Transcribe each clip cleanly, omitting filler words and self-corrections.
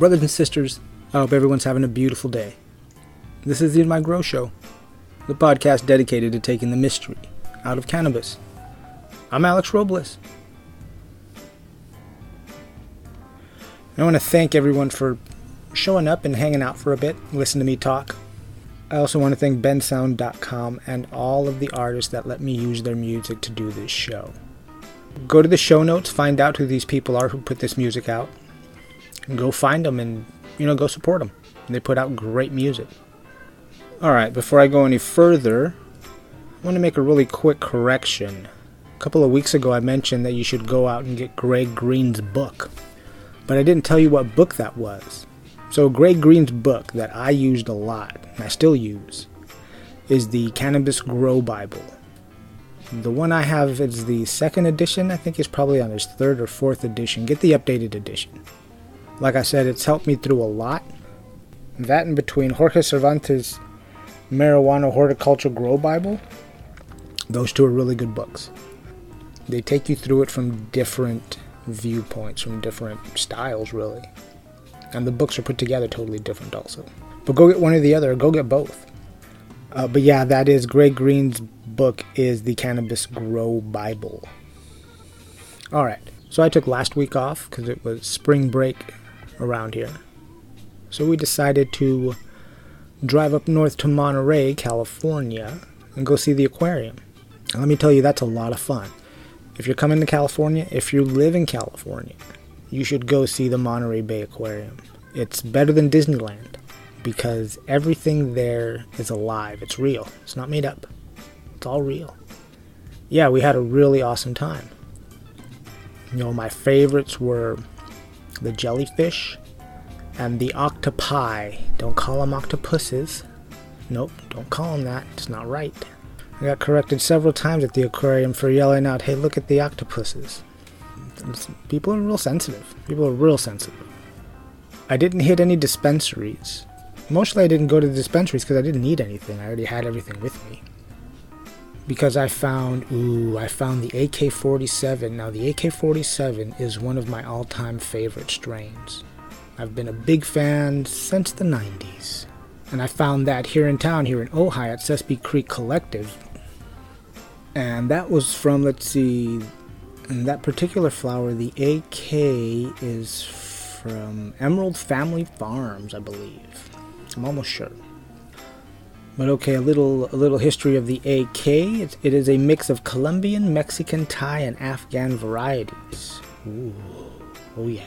Brothers and sisters, I hope everyone's having a beautiful day. This is the In My Grow Show, the podcast dedicated to taking the mystery out of cannabis. I'm Alex Robles. I want to thank everyone for showing up and hanging out for a bit, listen to me talk. I also want to thank bensound.com and all of the artists that let me use their music to do this show. Go to the show notes, find out who these people are who put this music out. And go find them and, go support them. They put out great music. Alright, before I go any further, I want to make a really quick correction. A couple of weeks ago I mentioned that you should go out and get Greg Green's book. But I didn't tell you what book that was. So Greg Green's book that I used a lot, and I still use, is the Cannabis Grow Bible. The one I have is the second edition. I think it's probably on his third or fourth edition. Get the updated edition. Like I said, it's helped me through a lot. That in between Jorge Cervantes' Marijuana Horticulture Grow Bible, those two are really good books. They take you through it from different viewpoints, from different styles, really. And the books are put together totally different also. But go get one or the other, or go get both. But yeah, that is Greg Green's book is the Cannabis Grow Bible. Alright, so I took last week off because it was spring break around here. So we decided to drive up north to Monterey, California, and go see the aquarium. And let me tell you, that's a lot of fun. If you're coming to California, if you live in California, you should go see the Monterey Bay Aquarium. It's better than Disneyland because everything there is alive. It's real. It's not made up. It's all real. Yeah, we had a really awesome time. My favorites were the jellyfish and the octopi. Don't call them octopuses. Nope, don't call them that. It's not right. I got corrected several times at the aquarium for yelling out, "Hey, look at the octopuses." People are real sensitive. I didn't hit any dispensaries. Mostly I didn't go to the dispensaries because I didn't need anything. I already had everything with me. Because I found the AK-47. Now the AK-47 is one of my all-time favorite strains. I've been a big fan since the 90s. And I found that here in town, here in Ojai at Sespe Creek Collective. And that was from, in that particular flower, the AK is from Emerald Family Farms, I believe. I'm almost sure. But okay, a little history of the AK. It is a mix of Colombian, Mexican, Thai, and Afghan varieties. Ooh, oh yeah.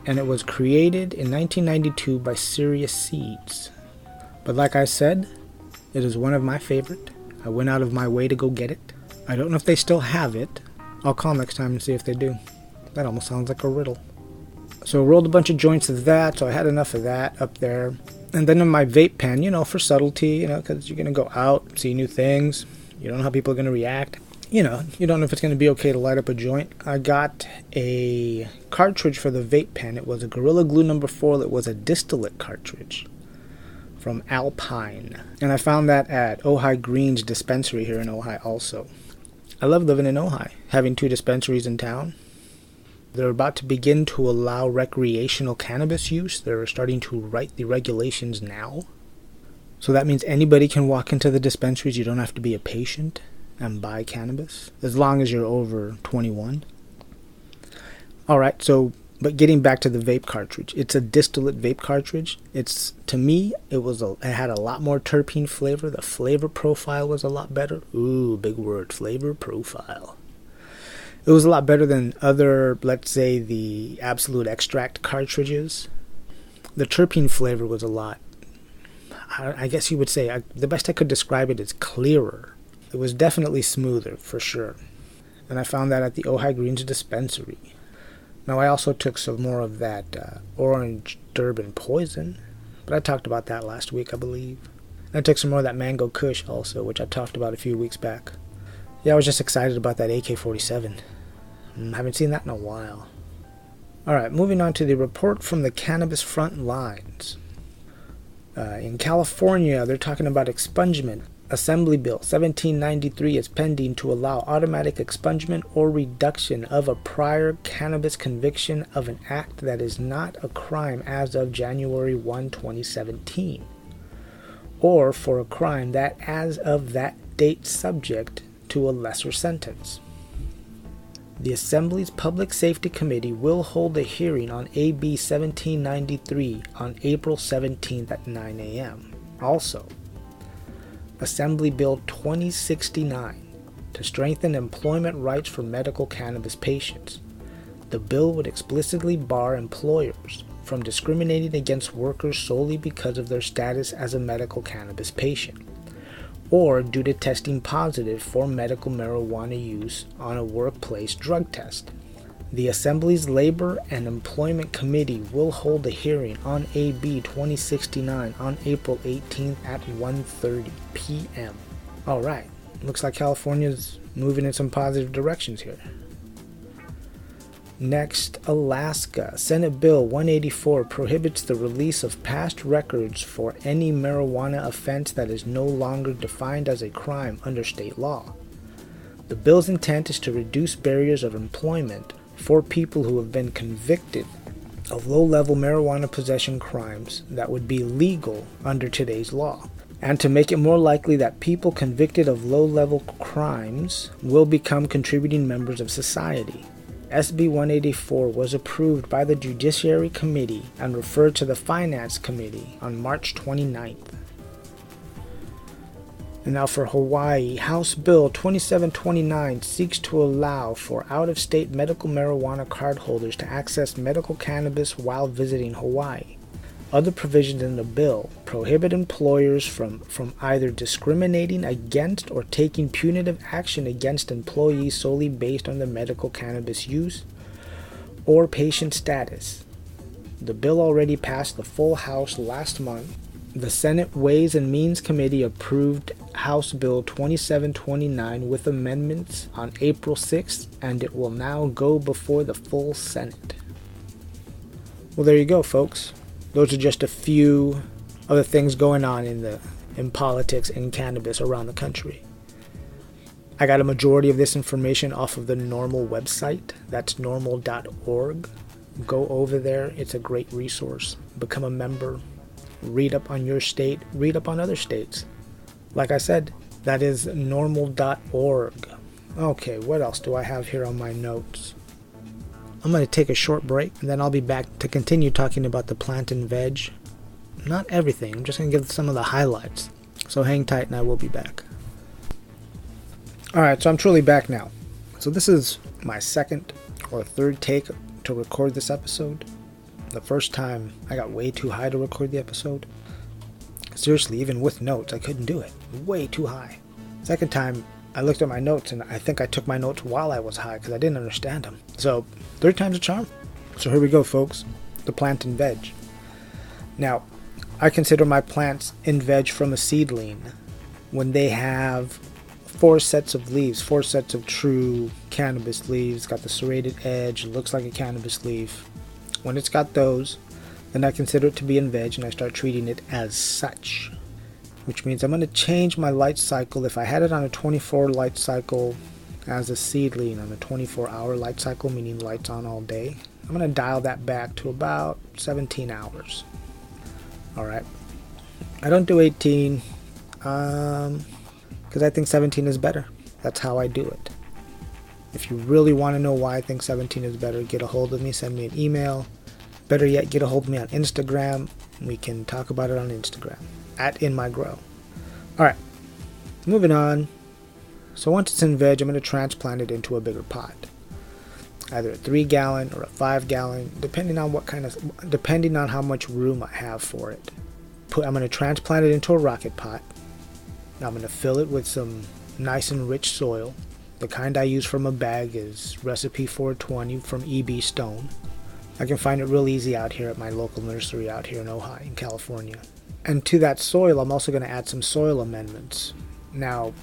And it was created in 1992 by Serious Seeds. But like I said, it is one of my favorite. I went out of my way to go get it. I don't know if they still have it. I'll call next time and see if they do. That almost sounds like a riddle. So I rolled a bunch of joints of that, so I had enough of that up there. And then in my vape pen, for subtlety, because you're going to go out, see new things. You don't know how people are going to react. You don't know if it's going to be okay to light up a joint. I got a cartridge for the vape pen. It was a Gorilla Glue number 4. It was a distillate cartridge from Alpine. And I found that at Ojai Green's dispensary here in Ojai also. I love living in Ojai, having 2 dispensaries in town. They're about to begin to allow recreational cannabis use. They're starting to write the regulations now. So that means anybody can walk into the dispensaries. You don't have to be a patient and buy cannabis, as long as you're over 21. Alright, but getting back to the vape cartridge. It's a distillate vape cartridge. To me, it had a lot more terpene flavor. The flavor profile was a lot better. Ooh, big word, flavor profile. It was a lot better than other, let's say, the Absolute Extract cartridges. The terpene flavor was a lot, I guess you would say, the best I could describe it is clearer. It was definitely smoother, for sure. And I found that at the Ojai Greens dispensary. Now, I also took some more of that Orange Durban Poison, but I talked about that last week, I believe. And I took some more of that Mango Kush also, which I talked about a few weeks back. Yeah, I was just excited about that AK-47. Haven't seen that in a while. Alright, moving on to the report from the cannabis front lines. In California, they're talking about expungement Assembly Bill 1793 is pending to allow automatic expungement or reduction of a prior cannabis conviction of an act that is not a crime as of January 1, 2017, or for a crime that as of that date subject to a lesser sentence. The Assembly's Public Safety Committee will hold a hearing on AB 1793 on April 17th at 9 a.m. Also, Assembly Bill 2069 to strengthen employment rights for medical cannabis patients. The bill would explicitly bar employers from discriminating against workers solely because of their status as a medical cannabis patient, or due to testing positive for medical marijuana use on a workplace drug test. The Assembly's Labor and Employment Committee will hold a hearing on AB 2069 on April 18th at 1:30 p.m. Alright, looks like California's moving in some positive directions here. Next, Alaska. Senate Bill 184 prohibits the release of past records for any marijuana offense that is no longer defined as a crime under state law. The bill's intent is to reduce barriers of employment for people who have been convicted of low-level marijuana possession crimes that would be legal under today's law, and to make it more likely that people convicted of low-level crimes will become contributing members of society. SB 184 was approved by the Judiciary Committee and referred to the Finance Committee on March 29th. And now for Hawaii, House Bill 2729 seeks to allow for out-of-state medical marijuana cardholders to access medical cannabis while visiting Hawaii. Other provisions in the bill prohibit employers from either discriminating against or taking punitive action against employees solely based on their medical cannabis use or patient status. The bill already passed the full House last month. The Senate Ways and Means Committee approved House Bill 2729 with amendments on April 6th, and it will now go before the full Senate. Well, there you go, folks. Those are just a few of the things going on in politics and cannabis around the country. I got a majority of this information off of the NORML website. That's normal.org. Go over there. It's a great resource. Become a member. Read up on your state. Read up on other states. Like I said, that is normal.org. Okay, what else do I have here on my notes? I'm going to take a short break, and then I'll be back to continue talking about the plant and veg. Not everything. I'm just going to give some of the highlights. So hang tight, and I will be back. Alright, so I'm truly back now. So this is my second or third take to record this episode. The first time, I got way too high to record the episode. Seriously, even with notes, I couldn't do it. Way too high. Second time, I looked at my notes, and I think I took my notes while I was high because I didn't understand them. So, third time's a charm. So here we go, folks. The plant and veg. Now, I consider my plants and veg from a seedling when they have 4 sets of leaves, 4 sets of true cannabis leaves. Got the serrated edge, looks like a cannabis leaf. When it's got those, then I consider it to be in veg, and I start treating it as such. Which means I'm going to change my light cycle. If I had it on a 24 light cycle as a seedling, on a 24-hour light cycle, meaning lights on all day, I'm going to dial that back to about 17 hours. Alright. I don't do 18 because I think 17 is better. That's how I do it. If you really want to know why I think 17 is better, get a hold of me, send me an email. Better yet, get a hold of me on Instagram. We can talk about it on Instagram. @InMyGrow. Alright, moving on. So once it's in veg, I'm going to transplant it into a bigger pot. Either a 3-gallon or a 5-gallon, depending on how much room I have for it. I'm going to transplant it into a rocket pot. Now I'm going to fill it with some nice and rich soil. The kind I use from a bag is Recipe 420 from E.B. Stone. I can find it real easy out here at my local nursery out here in Ojai, in California. And to that soil, I'm also going to add some soil amendments. Now,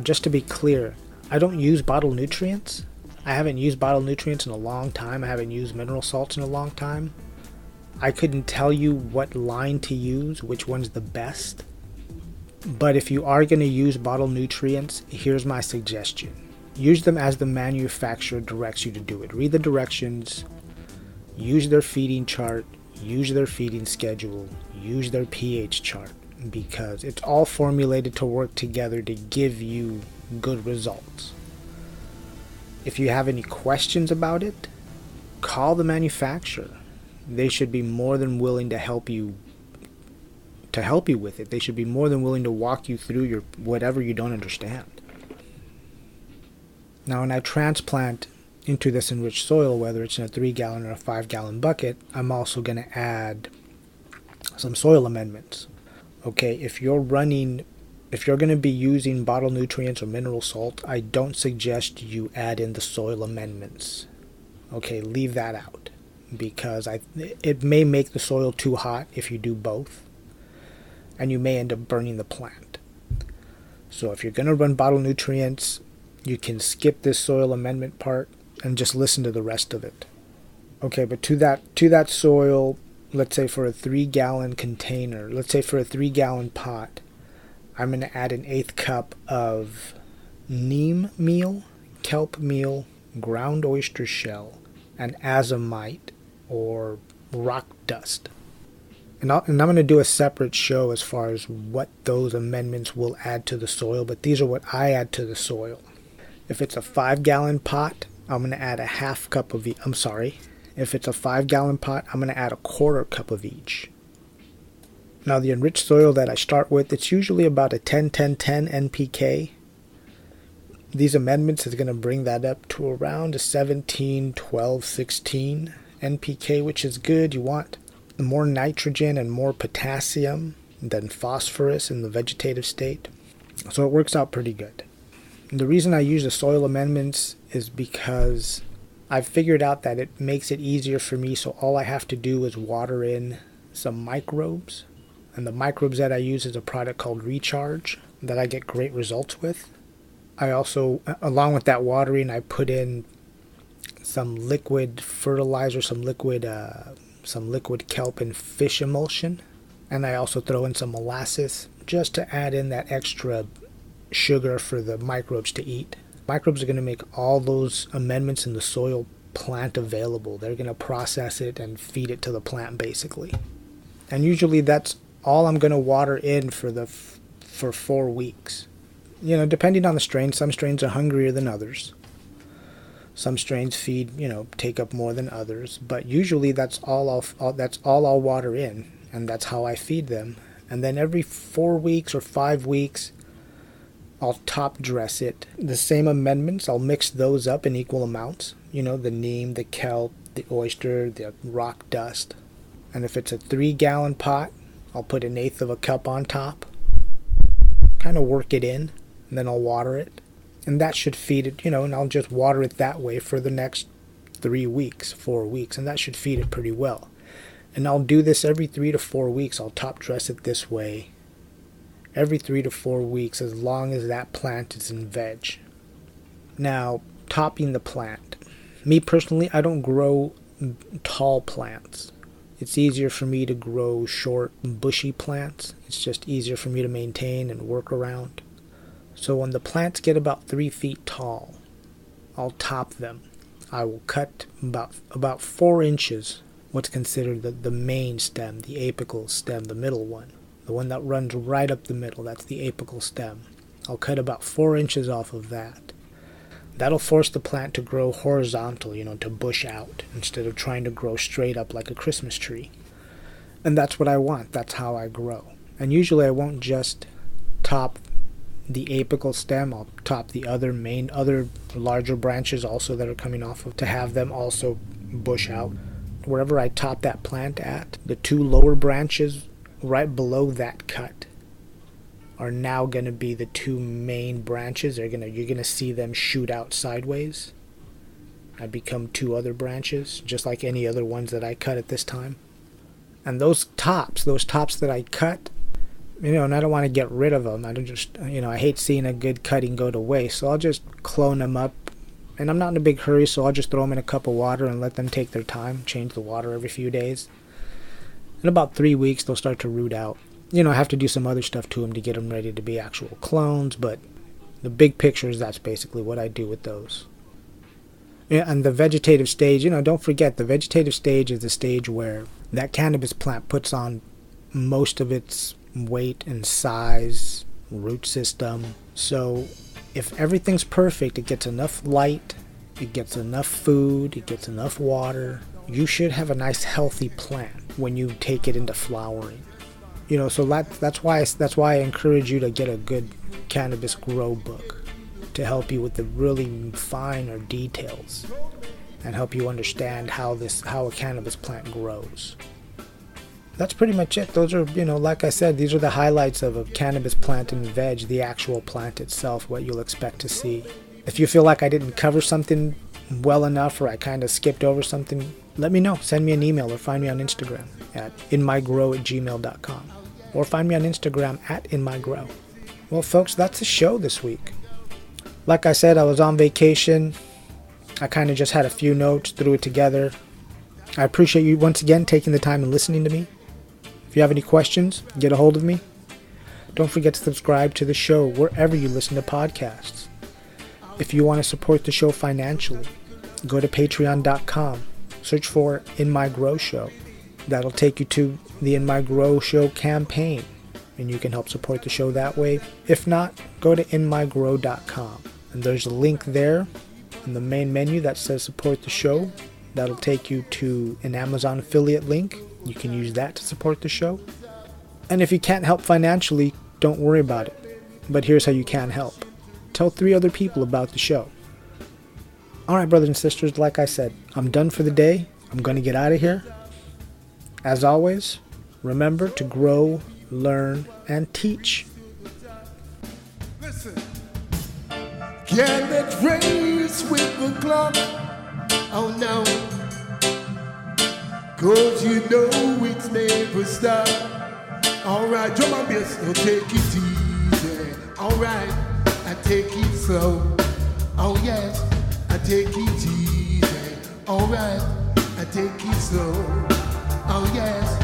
just to be clear, I don't use bottled nutrients. I haven't used bottled nutrients in a long time. I haven't used mineral salts in a long time. I couldn't tell you what line to use, which one's the best. But if you are going to use bottled nutrients, here's my suggestion. Use them as the manufacturer directs you to do it. Read the directions, use their feeding chart, use their feeding schedule, use their pH chart, because it's all formulated to work together to give you good results. If you have any questions about it, call the manufacturer. They should be more than willing to help you with it. They should be more than willing to walk you through your whatever you don't understand. Now, when I transplant into this enriched soil, whether it's in a 3-gallon or a 5-gallon bucket, I'm also going to add some soil amendments. Okay, if you're going to be using bottled nutrients or mineral salt, I don't suggest you add in the soil amendments. Okay, leave that out, because it may make the soil too hot if you do both, and you may end up burning the plant. So if you're going to run bottled nutrients, you can skip this soil amendment part and just listen to the rest of it. Okay, but to that soil, let's say for a 3-gallon container, let's say for a 3-gallon pot, I'm going to add an 1/8 cup of neem meal, kelp meal, ground oyster shell, and azomite or rock dust. And I'm going to do a separate show as far as what those amendments will add to the soil, but these are what I add to the soil. If it's a 5-gallon pot, I'm going to add a 1/2 cup of if it's a 5-gallon pot, I'm going to add a 1/4 cup of each. Now, the enriched soil that I start with, it's usually about a 10-10-10 NPK. These amendments is going to bring that up to around a 17-12-16 NPK, which is good. You want more nitrogen and more potassium than phosphorus in the vegetative state. So it works out pretty good. And the reason I use the soil amendments is because I've figured out that it makes it easier for me, so all I have to do is water in some microbes. And the microbes that I use is a product called Recharge that I get great results with. I also, along with that watering, I put in some liquid fertilizer, some liquid kelp and fish emulsion. And I also throw in some molasses just to add in that extra sugar for the microbes to eat. Microbes are going to make all those amendments in the soil plant available. They're going to process it and feed it to the plant, basically. And usually that's all I'm going to water in for 4 weeks. You know, depending on the strain, some strains are hungrier than others. Some strains feed, take up more than others. But usually that's all I'll water in, and that's how I feed them. And then every 4 weeks or 5 weeks, I'll top dress it. The same amendments, I'll mix those up in equal amounts. The neem, the kelp, the oyster, the rock dust. And if it's a 3-gallon pot, I'll put 1/8 cup on top. Kind of work it in, and then I'll water it. And that should feed it, and I'll just water it that way for the next 3 weeks, 4 weeks, and that should feed it pretty well. And I'll do this every 3 to 4 weeks. I'll top dress it this way every 3 to 4 weeks, as long as that plant is in veg. Now, topping the plant. Me personally, I don't grow tall plants. It's easier for me to grow short, bushy plants. It's just easier for me to maintain and work around. So when the plants get about 3 feet tall, I'll top them. I will cut about 4 inches, what's considered the main stem, the apical stem, the middle one. The one that runs right up the middle, that's the apical stem. I'll cut about 4 inches off of that. That'll force the plant to grow horizontal, to bush out, instead of trying to grow straight up like a Christmas tree. And that's what I want. That's how I grow. And usually I won't just top the apical stem. I'll top the other larger branches also that are coming off of, to have them also bush out. Wherever I top that plant at, the 2 lower branches right below that cut are now going to be the 2 main branches. You're going to see them shoot out sideways. I become 2 other branches, just like any other ones that I cut at this time. And those tops that I cut, and I don't want to get rid of them. I don't just, I hate seeing a good cutting go to waste. So I'll just clone them up. And I'm not in a big hurry, so I'll just throw them in a cup of water and let them take their time. Change the water every few days. In about 3 weeks, they'll start to root out. I have to do some other stuff to them to get them ready to be actual clones, but the big pictures, that's basically what I do with those. Yeah, and the vegetative stage, don't forget, the vegetative stage is the stage where that cannabis plant puts on most of its weight and size, root system. So if everything's perfect, it gets enough light, it gets enough food, it gets enough water, you should have a nice healthy plant when you take it into flowering. So that's why I encourage you to get a good cannabis grow book to help you with the really finer details and help you understand how a cannabis plant grows. That's pretty much it. Those are, like I said, these are the highlights of a cannabis plant and veg, the actual plant itself, what you'll expect to see. If you feel like I didn't cover something well enough or I kind of skipped over something, let me know. Send me an email or find me on Instagram at inmygrow@gmail.com or find me on Instagram at inmygrow. Well, folks, that's the show this week. Like I said, I was on vacation. I kind of just had a few notes, threw it together. I appreciate you once again taking the time and listening to me. If you have any questions, get a hold of me. Don't forget to subscribe to the show wherever you listen to podcasts. If you want to support the show financially, go to patreon.com. Search for In My Grow Show. That'll take you to the In My Grow Show campaign, and you can help support the show that way. If not, go to inmygrow.com, and there's a link there in the main menu that says support the show. That'll take you to an Amazon affiliate link. You can use that to support the show. And if you can't help financially, don't worry about it. But here's how you can help. Tell 3 other people about the show. Alright, brothers and sisters, like I said, I'm done for the day. I'm going to get out of here. As always, remember to grow, learn, and teach. Listen. Can it race with the clock? Oh no. 'Cause it's never stop. Alright, drum and bass, so take it easy. Alright, I take it slow. Oh yes, I take it easy. Alright, I take it slow. Oh yes,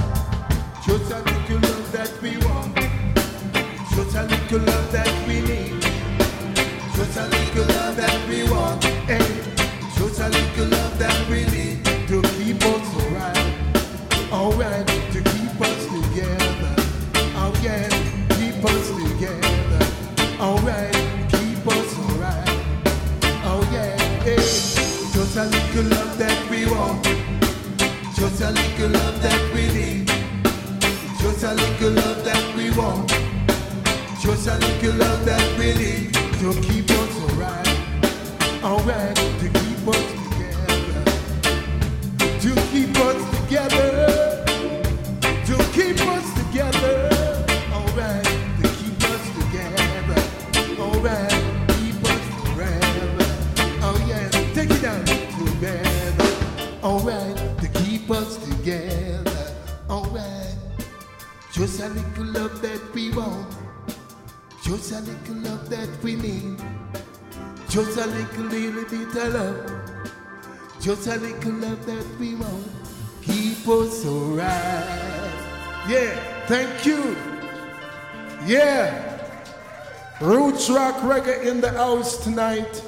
just a little love that we want. Just a little love that we need. Just a little love that we want. Hey, just a little love that we need to keep us alright, to keep us together. Oh yeah, keep us together. Alright, keep us alright. Oh yeah, hey, just a little love that we want. Just a little love that we need. Just a little love that we want. Just a little love that we need to keep us alright. Alright, to keep us together. To keep us together. To keep us together. Alright, to keep us together. Alright, keep us forever. Oh yeah, take it down together. Alright, to keep us together. Alright, just a little love that we want. Just a little love that we need. Just a little bit of love. Just a little love that we want. Keep us alright. Yeah, thank you. Yeah. Roots rock reggae in the house tonight.